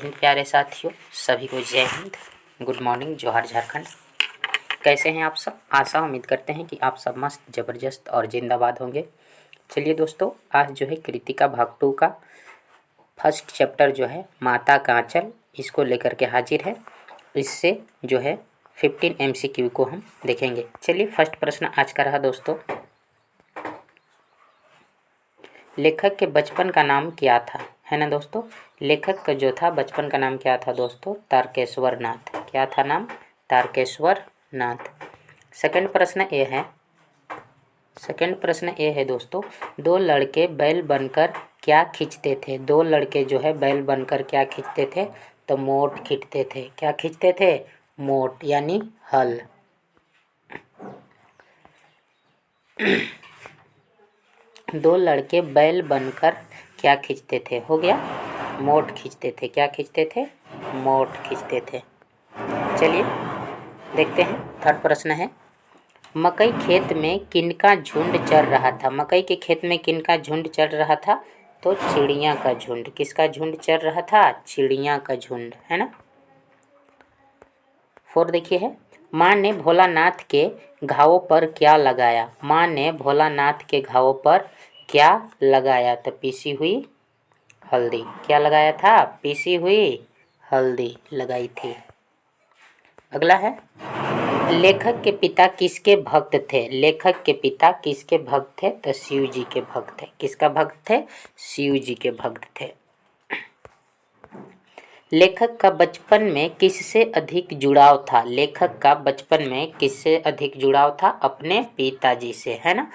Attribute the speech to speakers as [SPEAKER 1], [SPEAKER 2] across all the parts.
[SPEAKER 1] हिंद प्यारे साथियों, सभी को जय हिंद। गुड मॉर्निंग, जोहार झारखंड। कैसे हैं आप सब? आशा उम्मीद करते हैं कि आप सब मस्त, ज़बरदस्त और जिंदाबाद होंगे। चलिए दोस्तों, आज जो है कृतिका भाग 2 का फर्स्ट चैप्टर जो है माता का आंचल, इसको लेकर के हाजिर है। इससे जो है 15 MCQ को हम देखेंगे। चलिए, फर्स्ट प्रश्न आज का रहा दोस्तों, लेखक के बचपन का नाम क्या था? है ना दोस्तों, लेखक का जो था बचपन का नाम क्या था दोस्तों? तारकेश्वर नाथ। क्या था नाम? तारकेश्वर नाथ। सेकंड प्रश्न ये है दोस्तों, दो लड़के बैल बनकर क्या खींचते थे? दो लड़के जो है बैल बनकर क्या खींचते थे? तो मोट खींचते थे। क्या खींचते थे? मोट, यानी हल। दो लड़के बैल बनकर क्या खींचते थे? हो गया, मोट खींचते थे। क्या खींचते थे? मोट खींचते थे। चलिए देखते हैं, थर्ड प्रश्न है, मकई खेत में किनका झुंड चर रहा था? मकई के खेत में किनका झुंड चर रहा था? तो चिड़िया का झुंड। किसका झुंड चर रहा था? चिड़िया का झुंड, है ना। 4 देखिए है, माँ ने भोलानाथ के घावों पर क्या लगाया? माँ ने भोलानाथ के घावों पर क्या लगाया? तो पीसी हुई हल्दी। क्या लगाया था? पीसी हुई हल्दी लगाई थी। अगला है, लेखक के पिता किसके भक्त थे? लेखक के पिता किसके भक्त थे? तो शिव जी के भक्त थे। किसका भक्त थे? शिव जी के भक्त थे। लेखक का बचपन में किससे अधिक जुड़ाव था? लेखक का बचपन में किससे अधिक जुड़ाव था? अपने पिताजी से, है ना।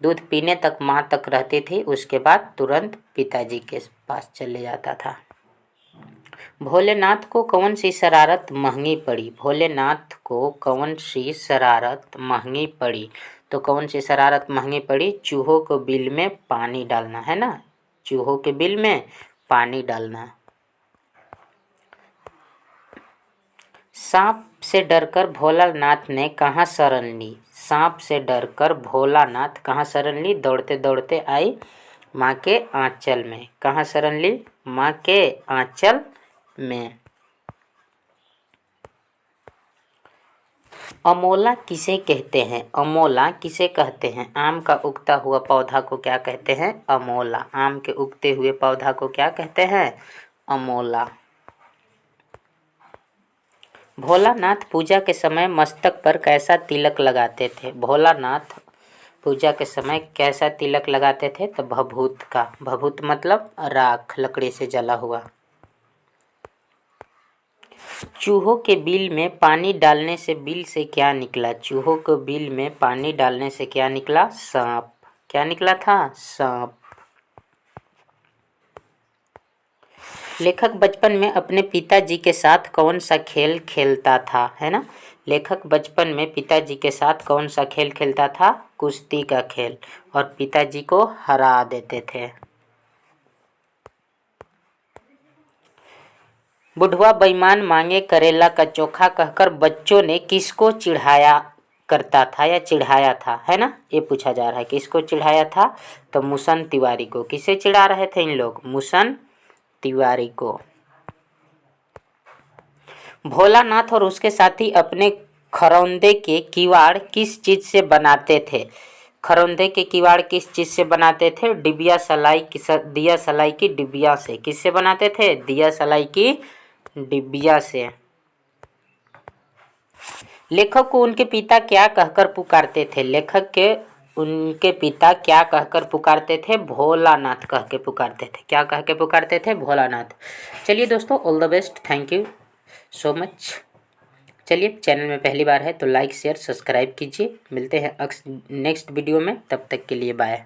[SPEAKER 1] दूध पीने तक माँ तक रहती थी, उसके बाद तुरंत पिताजी के पास चले जाता था। भोलेनाथ को कौन सी शरारत महंगी पड़ी? भोलेनाथ को कौन सी शरारत महंगी पड़ी? तो कौन सी शरारत महंगी पड़ी? चूहों को बिल में पानी डालना, है ना। चूहों के बिल में पानी डालना। सांप से डरकर भोलानाथ ने कहाँ शरण ली? सांप से डरकर भोलानाथ कहाँ शरण ली? दौड़ते दौड़ते आई माँ के आंचल में। कहाँ शरण ली? माँ के आंचल में। अमोला किसे कहते हैं? अमोला किसे कहते हैं? आम का उगता हुआ पौधा को क्या कहते हैं? अमोला। आम के उगते हुए पौधा को क्या कहते हैं? अमोला। भोलानाथ पूजा के समय मस्तक पर कैसा तिलक लगाते थे? भोलानाथ पूजा के समय कैसा तिलक लगाते थे? तो भभूत का। भभूत मतलब राख, लकड़ी से जला हुआ। चूहों के बिल में पानी डालने से बिल से क्या निकला? चूहों के बिल में पानी डालने से क्या निकला? सांप। क्या निकला था? सांप। लेखक बचपन में अपने पिताजी के साथ कौन सा खेल खेलता था? है ना। लेखक बचपन में पिताजी के साथ कौन सा खेल खेलता था? कुश्ती का खेल, और पिताजी को हरा देते थे। बुढ़वा बेईमान मांगे करेला का चोखा कहकर बच्चों ने किसको चिढ़ाया करता था या चिढ़ाया था? है ना, ये पूछा जा रहा है, किसको चिढ़ाया था? तो मुसन तिवारी को। किसे चिढ़ा रहे थे इन लोग? मुसन तिवारी को। भोलानाथ और उसके साथी अपने खरौंदे के किवाड़ किस चीज से बनाते थे? खरौंदे के किवाड़ किस चीज से बनाते थे? दिया सलाई की डिबिया से। किससे बनाते थे? दिया सलाई की डिबिया से। लेखक को उनके पिता क्या कहकर पुकारते थे? लेखक के उनके पिता क्या कहकर पुकारते थे? भोलानाथ कह के पुकारते थे। क्या कह के पुकारते थे? भोलानाथ। चलिए दोस्तों, all the best, thank you so much. चलिए, चैनल में पहली बार है तो लाइक शेयर सब्सक्राइब कीजिए। मिलते हैं नेक्स्ट वीडियो में, तब तक के लिए बाय।